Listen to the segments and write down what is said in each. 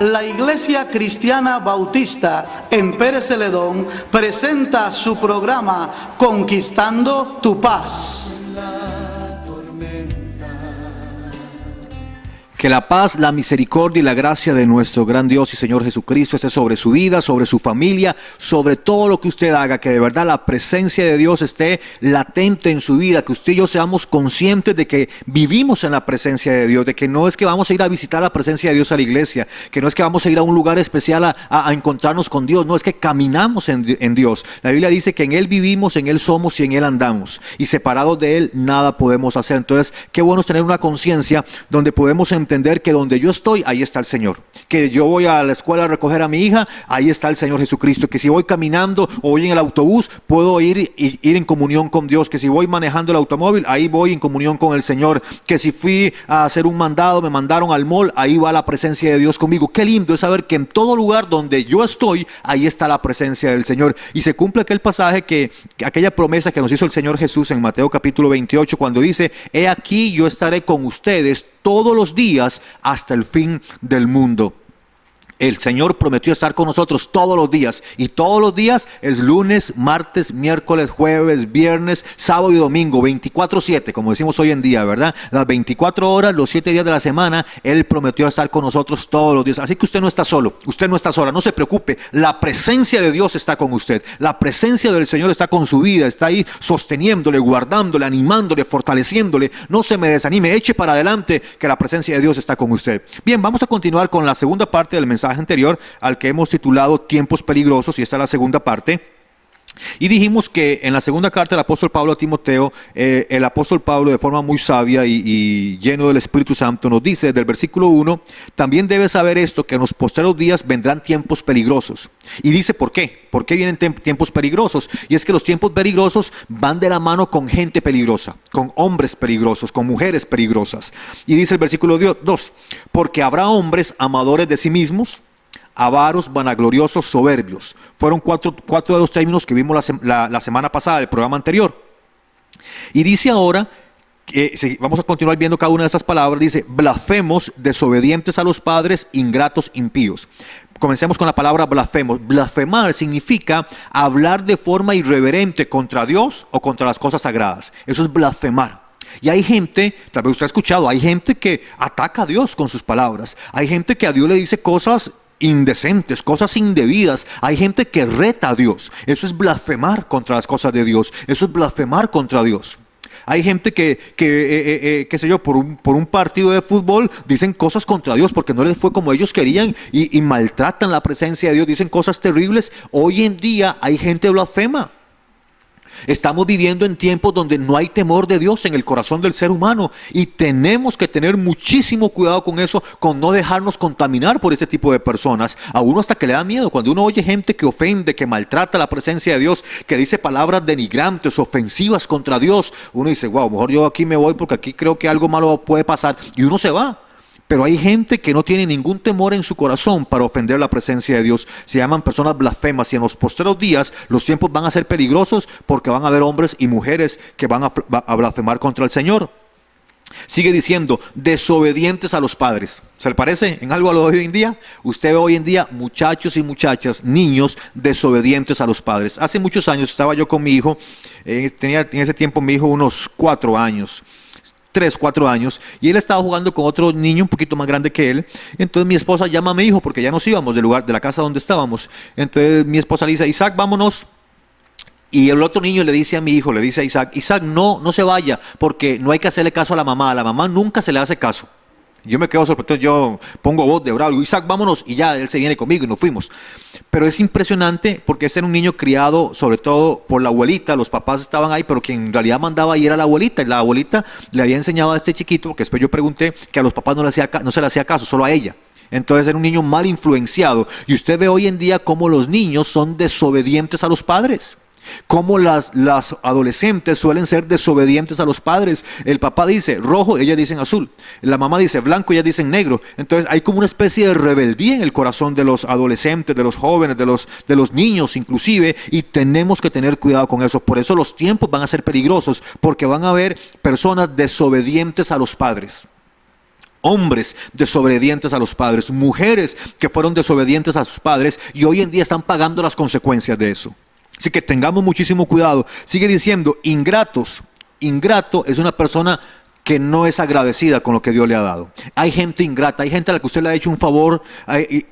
La Iglesia Cristiana Bautista en Pérez Celedón presenta su programa Conquistando tu Paz. Que la paz, la misericordia y la gracia de nuestro gran Dios y Señor Jesucristo esté sobre su vida, sobre su familia, sobre todo lo que usted haga, que de verdad la presencia de Dios esté latente en su vida, que usted y yo seamos conscientes de que vivimos en la presencia de Dios, de que no es que vamos a ir a visitar la presencia de Dios a la iglesia, que no es que vamos a ir a un lugar especial a encontrarnos con Dios, no, es que caminamos en Dios. La Biblia dice que en Él vivimos, en Él somos y en Él andamos, y separados de Él nada podemos hacer. Entonces, qué bueno es tener una conciencia donde podemos entender que donde yo estoy, ahí está el Señor. Que yo voy a la escuela a recoger a mi hija, ahí está el Señor Jesucristo. Que si voy caminando o voy en el autobús, puedo ir en comunión con Dios. Que si voy manejando el automóvil, ahí voy en comunión con el Señor. Que si fui a hacer un mandado, me mandaron al mall, ahí va la presencia de Dios conmigo. Qué lindo es saber que en todo lugar donde yo estoy, ahí está la presencia del Señor. Y se cumple aquel pasaje aquella promesa que nos hizo el Señor Jesús en Mateo capítulo 28, cuando dice: he aquí yo estaré con ustedes todos los días hasta el fin del mundo. El Señor prometió estar con nosotros todos los días, y todos los días es lunes, martes, miércoles, jueves, viernes, sábado y domingo, 24/7, como decimos hoy en día, ¿verdad? Las 24 horas, los 7 días de la semana, Él prometió estar con nosotros todos los días. Así que usted no está solo, usted no está sola, no se preocupe, la presencia de Dios está con usted, la presencia del Señor está con su vida, está ahí sosteniéndole, guardándole, animándole, fortaleciéndole. No se me desanime, eche para adelante, que la presencia de Dios está con usted. Bien, vamos a continuar con la segunda parte del mensaje anterior, al que hemos titulado Tiempos Peligrosos, y esta es la segunda parte. Y dijimos que en la segunda carta del apóstol Pablo a Timoteo, el apóstol Pablo, de forma muy sabia y lleno del Espíritu Santo, nos dice desde el versículo 1: también debes saber esto, que en los postreros días vendrán tiempos peligrosos. Y dice ¿por qué? ¿Por qué vienen tiempos peligrosos? Y es que los tiempos peligrosos van de la mano con gente peligrosa, con hombres peligrosos, con mujeres peligrosas. Y dice el versículo 2: porque habrá hombres amadores de sí mismos, avaros, vanagloriosos, soberbios. Fueron cuatro de los términos que vimos la semana pasada, el programa anterior. Y dice ahora, vamos a continuar viendo cada una de esas palabras, dice: blasfemos, desobedientes a los padres, ingratos, impíos. Comencemos con la palabra blasfemos. Blasfemar significa hablar de forma irreverente contra Dios o contra las cosas sagradas. Eso es blasfemar. Y hay gente, tal vez usted ha escuchado, hay gente que ataca a Dios con sus palabras. Hay gente que a Dios le dice cosas indecentes, cosas indebidas. Hay gente que reta a Dios. Eso es blasfemar contra las cosas de Dios. Eso es blasfemar contra Dios. Hay gente qué sé yo, por un partido de fútbol dicen cosas contra Dios porque no les fue como ellos querían, y maltratan la presencia de Dios, dicen cosas terribles. Hoy en día hay gente blasfema. Estamos viviendo en tiempos donde no hay temor de Dios en el corazón del ser humano, y tenemos que tener muchísimo cuidado con eso, con no dejarnos contaminar por ese tipo de personas. A uno hasta que le da miedo cuando uno oye gente que ofende, que maltrata la presencia de Dios, que dice palabras denigrantes, ofensivas contra Dios. Uno dice: wow, mejor yo aquí me voy porque aquí creo que algo malo puede pasar, y uno se va. Pero hay gente que no tiene ningún temor en su corazón para ofender la presencia de Dios. Se llaman personas blasfemas, y en los postreros días los tiempos van a ser peligrosos porque van a haber hombres y mujeres que van a blasfemar contra el Señor. Sigue diciendo: desobedientes a los padres. ¿Se le parece en algo a lo de hoy en día? Usted ve hoy en día muchachos y muchachas, niños desobedientes a los padres. Hace muchos años estaba yo con mi hijo, tenía en ese tiempo mi hijo unos 4 años. 3, 4 años, y él estaba jugando con otro niño un poquito más grande que él. Entonces mi esposa llama a mi hijo porque ya nos íbamos del lugar, de la casa donde estábamos. Entonces mi esposa le dice: Isaac, vámonos. Y el otro niño le dice a mi hijo, le dice a Isaac: Isaac, no se vaya, porque no hay que hacerle caso a la mamá nunca se le hace caso. Yo me quedo sorprendido, yo pongo voz de bravo: Isaac, vámonos, y ya él se viene conmigo y nos fuimos. Pero es impresionante porque este era un niño criado sobre todo por la abuelita. Los papás estaban ahí, pero quien en realidad mandaba ahí era la abuelita, y la abuelita le había enseñado a este chiquito, porque después yo pregunté, que a los papás no se le hacía caso, solo a ella. Entonces era un niño mal influenciado, y usted ve hoy en día cómo los niños son desobedientes a los padres. Cómo las adolescentes suelen ser desobedientes a los padres. El papá dice rojo, ellas dicen azul. La mamá dice blanco, ellas dicen negro. Entonces hay como una especie de rebeldía en el corazón de los adolescentes, de los jóvenes, de los niños inclusive, y tenemos que tener cuidado con eso. Por eso los tiempos van a ser peligrosos, porque van a haber personas desobedientes a los padres. Hombres desobedientes a los padres, mujeres que fueron desobedientes a sus padres y hoy en día están pagando las consecuencias de eso. Así que tengamos muchísimo cuidado. Sigue diciendo, ingratos. Ingrato es una persona que no es agradecida con lo que Dios le ha dado. Hay gente ingrata, hay gente a la que usted le ha hecho un favor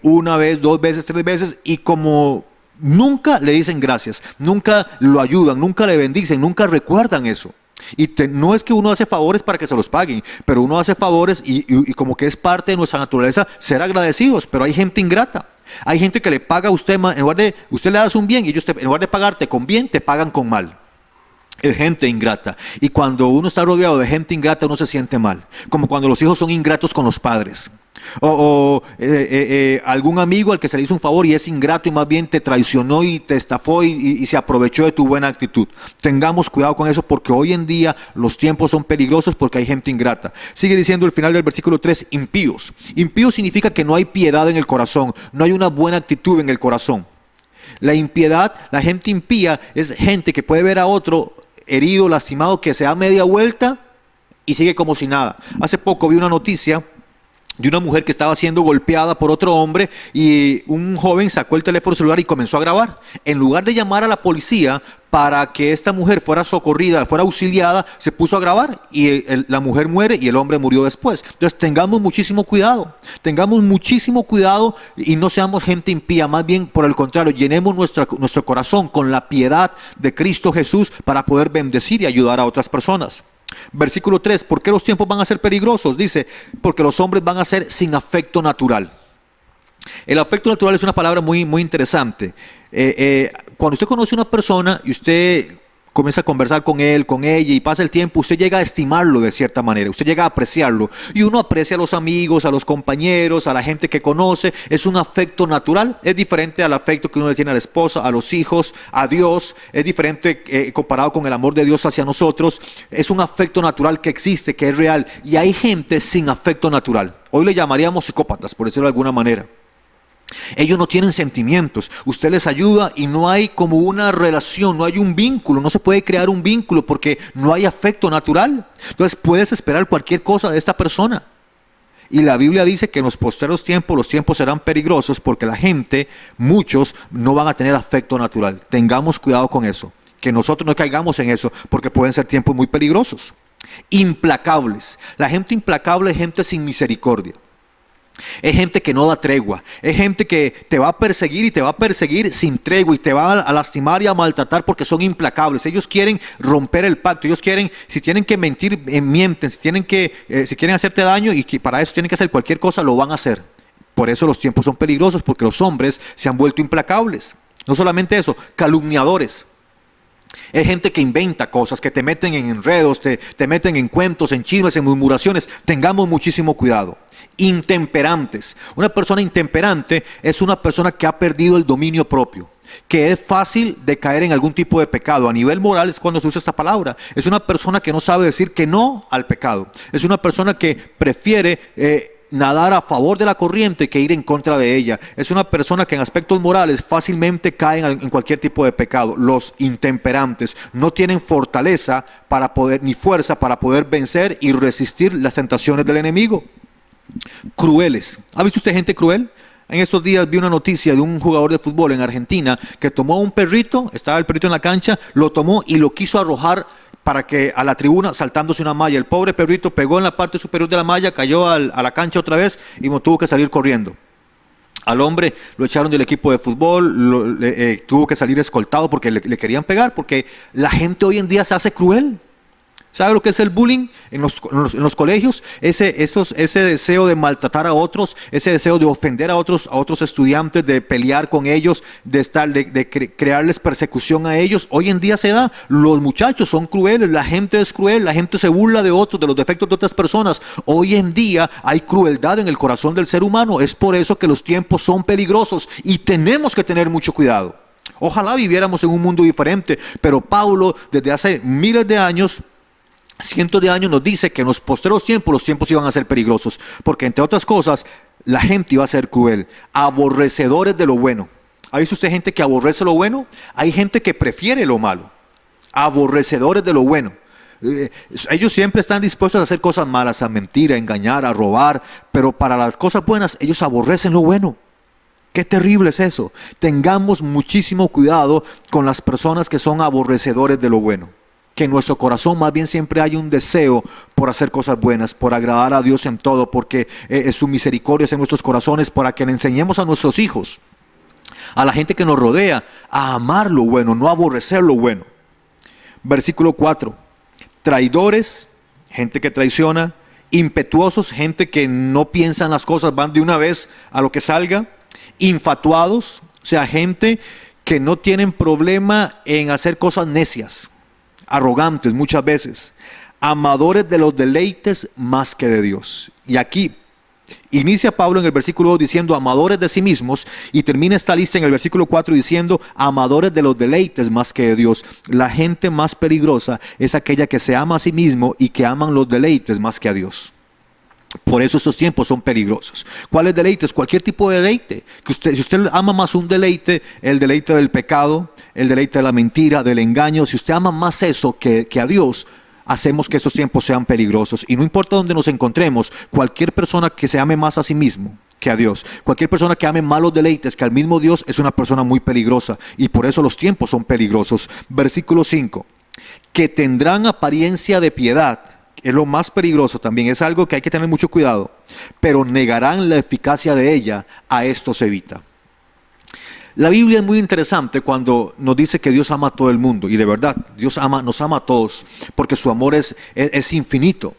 una vez, 2 veces, 3 veces y como nunca le dicen gracias, nunca lo ayudan, nunca le bendicen, nunca recuerdan eso. Y no es que uno hace favores para que se los paguen, pero uno hace favores y como que es parte de nuestra naturaleza ser agradecidos, pero hay gente ingrata. Hay gente que le paga a usted, en lugar de, usted le das un bien y ellos en lugar de pagarte con bien, te pagan con mal. Es gente ingrata. Y cuando uno está rodeado de gente ingrata, uno se siente mal. Como cuando los hijos son ingratos con los padres. O algún amigo al que se le hizo un favor y es ingrato y más bien te traicionó y te estafó y se aprovechó de tu buena actitud. Tengamos cuidado con eso porque hoy en día los tiempos son peligrosos porque hay gente ingrata. Sigue diciendo el final del versículo 3, impíos. Impíos significa que no hay piedad en el corazón, no hay una buena actitud en el corazón. La impiedad, la gente impía es gente que puede ver a otro herido, lastimado, que se da media vuelta y sigue como si nada. Hace poco vi una noticia de una mujer que estaba siendo golpeada por otro hombre y un joven sacó el teléfono celular y comenzó a grabar. En lugar de llamar a la policía para que esta mujer fuera socorrida, fuera auxiliada, se puso a grabar y la mujer muere y el hombre murió después. Entonces tengamos muchísimo cuidado y no seamos gente impía, más bien por el contrario, llenemos nuestro corazón con la piedad de Cristo Jesús para poder bendecir y ayudar a otras personas. Versículo 3, ¿por qué los tiempos van a ser peligrosos? Dice, porque los hombres van a ser sin afecto natural. El afecto natural es una palabra muy, muy interesante. Cuando usted conoce a una persona y usted comienza a conversar con él, con ella y pasa el tiempo, usted llega a estimarlo de cierta manera, usted llega a apreciarlo y uno aprecia a los amigos, a los compañeros, a la gente que conoce. Es un afecto natural, es diferente al afecto que uno le tiene a la esposa, a los hijos, a Dios, es diferente comparado con el amor de Dios hacia nosotros. Es un afecto natural que existe, que es real, y hay gente sin afecto natural. Hoy le llamaríamos psicópatas, por decirlo de alguna manera. Ellos no tienen sentimientos, usted les ayuda y no hay como una relación, no hay un vínculo, no se puede crear un vínculo porque no hay afecto natural. Entonces puedes esperar cualquier cosa de esta persona. Y la Biblia dice que en los postreros tiempos, los tiempos serán peligrosos porque la gente, muchos, no van a tener afecto natural. Tengamos cuidado con eso, que nosotros no caigamos en eso porque pueden ser tiempos muy peligrosos. Implacables, la gente implacable es gente sin misericordia. Es gente que no da tregua, es gente que te va a perseguir y te va a perseguir sin tregua y te va a lastimar y a maltratar porque son implacables. Ellos quieren romper el pacto, ellos quieren, si tienen que mentir, mienten, si quieren hacerte daño y que para eso tienen que hacer cualquier cosa, lo van a hacer. Por eso los tiempos son peligrosos, porque los hombres se han vuelto implacables. No solamente eso, calumniadores. Es gente que inventa cosas, que te meten en enredos, te meten en cuentos, en chismes, en murmuraciones. Tengamos muchísimo cuidado. Intemperantes. Una persona intemperante es una persona que ha perdido el dominio propio, que es fácil de caer en algún tipo de pecado. A nivel moral es cuando se usa esta palabra. Es una persona que no sabe decir que no al pecado. Es una persona que prefiere nadar a favor de la corriente que ir en contra de ella. Es una persona que en aspectos morales fácilmente cae en cualquier tipo de pecado. Los intemperantes no tienen fortaleza para poder, ni fuerza para poder vencer y resistir las tentaciones del enemigo. Crueles. ¿Ha visto usted gente cruel? En estos días vi una noticia de un jugador de fútbol en Argentina que tomó un perrito, estaba el perrito en la cancha, lo tomó y lo quiso arrojar para que a la tribuna saltándose una malla. El pobre perrito pegó en la parte superior de la malla, cayó a la cancha otra vez y tuvo que salir corriendo. Al hombre lo echaron del equipo de fútbol, tuvo que salir escoltado porque le querían pegar, porque la gente hoy en día se hace cruel. ¿Sabe lo que es el bullying en los colegios? Ese deseo de maltratar a otros, ese deseo de ofender a otros estudiantes, de pelear con ellos, de crearles persecución a ellos. Hoy en día se da. Los muchachos son crueles, la gente es cruel, la gente se burla de otros, de los defectos de otras personas. Hoy en día hay crueldad en el corazón del ser humano. Es por eso que los tiempos son peligrosos y tenemos que tener mucho cuidado. Ojalá viviéramos en un mundo diferente, pero Pablo desde hace miles de años, cientos de años, nos dice que en los postreros tiempos los tiempos iban a ser peligrosos, porque entre otras cosas la gente iba a ser cruel, aborrecedores de lo bueno. ¿Ha visto usted gente que aborrece lo bueno? Hay gente que prefiere lo malo, aborrecedores de lo bueno. Ellos siempre están dispuestos a hacer cosas malas, a mentir, a engañar, a robar, pero para las cosas buenas ellos aborrecen lo bueno. Qué terrible es eso. Tengamos muchísimo cuidado con las personas que son aborrecedores de lo bueno. Que en nuestro corazón más bien siempre hay un deseo por hacer cosas buenas, por agradar a Dios en todo, porque su misericordia es en nuestros corazones, para que le enseñemos a nuestros hijos, a la gente que nos rodea, a amar lo bueno, no a aborrecer lo bueno. Versículo 4. Traidores, gente que traiciona. Impetuosos, gente que no piensa en las cosas, van de una vez a lo que salga. Infatuados, o sea, gente que no tienen problema en hacer cosas necias. Arrogantes muchas veces. Amadores de los deleites más que de Dios. Y aquí inicia Pablo en el versículo 2 diciendo amadores de sí mismos, y termina esta lista en el versículo 4 diciendo amadores de los deleites más que de Dios. La gente más peligrosa es aquella que se ama a sí mismo y que aman los deleites más que a Dios. Por eso estos tiempos son peligrosos. ¿Cuáles deleites? Cualquier tipo de deleite. Si usted ama más un deleite, el deleite del pecado, el deleite de la mentira, del engaño, si usted ama más eso que a Dios, hacemos que estos tiempos sean peligrosos. Y no importa dónde nos encontremos, cualquier persona que se ame más a sí mismo que a Dios, cualquier persona que ame más los deleites que al mismo Dios, es una persona muy peligrosa. Y por eso los tiempos son peligrosos. Versículo 5. Que tendrán apariencia de piedad. Es lo más peligroso también, es algo que hay que tener mucho cuidado, pero negarán la eficacia de ella, a esto se evita. La Biblia es muy interesante cuando nos dice que Dios ama a todo el mundo, y de verdad, Dios nos ama a todos, porque su amor es infinito.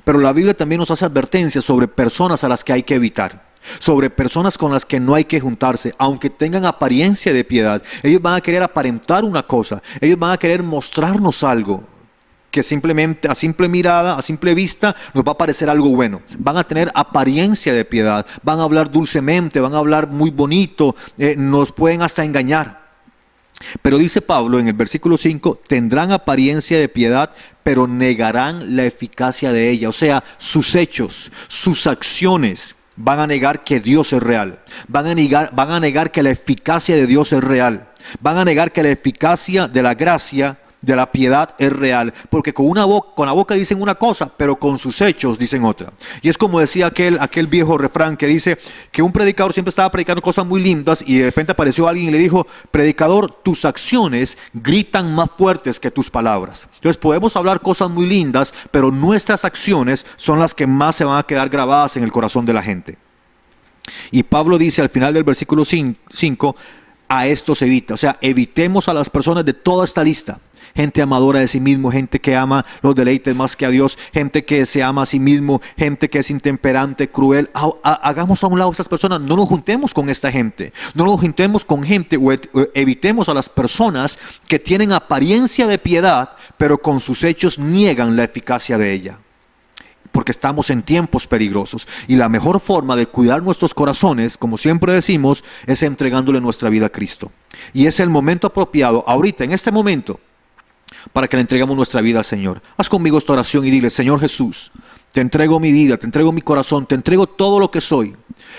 Pero la Biblia también nos hace advertencias sobre personas a las que hay que evitar, sobre personas con las que no hay que juntarse, aunque tengan apariencia de piedad. Ellos van a querer aparentar una cosa, ellos van a querer mostrarnos algo que simplemente a simple mirada, a simple vista, nos va a parecer algo bueno. Van a tener apariencia de piedad, van a hablar dulcemente, van a hablar muy bonito, nos pueden hasta engañar. Pero dice Pablo en el versículo 5, tendrán apariencia de piedad, pero negarán la eficacia de ella. O sea, sus hechos, sus acciones van a negar que Dios es real. Van a negar que la eficacia de Dios es real. Van a negar que la eficacia de la gracia, de la piedad es real, porque con la boca dicen una cosa, pero con sus hechos dicen otra. Y es como decía aquel viejo refrán que dice que un predicador siempre estaba predicando cosas muy lindas y de repente apareció alguien y le dijo: predicador, tus acciones gritan más fuertes que tus palabras. Entonces podemos hablar cosas muy lindas, pero nuestras acciones son las que más se van a quedar grabadas en el corazón de la gente. Y Pablo dice al final del versículo 5, a esto se evita. O sea, evitemos a las personas de toda esta lista. Gente amadora de sí mismo, gente que ama los deleites más que a Dios, gente que se ama a sí mismo, gente que es intemperante, cruel. Hagamos a un lado a estas personas, no nos juntemos con esta gente, no nos juntemos con gente o evitemos a las personas que tienen apariencia de piedad, pero con sus hechos niegan la eficacia de ella. Porque estamos en tiempos peligrosos y la mejor forma de cuidar nuestros corazones, como siempre decimos, es entregándole nuestra vida a Cristo. Y es el momento apropiado, ahorita, en este momento, para que le entreguemos nuestra vida al Señor. Haz conmigo esta oración y dile: Señor Jesús, te entrego mi vida, te entrego mi corazón, te entrego todo lo que soy.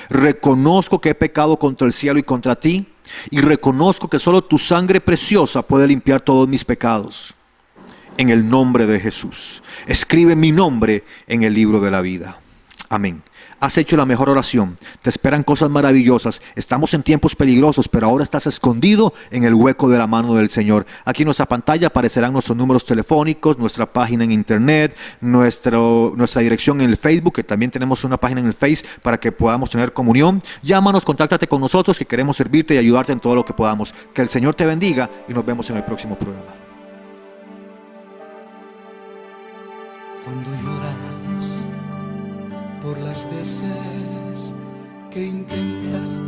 Reconozco que he pecado contra el cielo y contra ti, y reconozco que solo tu sangre preciosa puede limpiar todos mis pecados. En el nombre de Jesús, escribe mi nombre en el libro de la vida. Amén. Has hecho la mejor oración. Te esperan cosas maravillosas. Estamos en tiempos peligrosos, pero ahora estás escondido en el hueco de la mano del Señor. Aquí en nuestra pantalla aparecerán nuestros números telefónicos, nuestra página en internet, nuestra dirección en el Facebook, que también tenemos una página en el Face para que podamos tener comunión. Llámanos, contáctate con nosotros, que queremos servirte y ayudarte en todo lo que podamos. Que el Señor te bendiga y nos vemos en el próximo programa. Cuando lloras por las veces que intentaste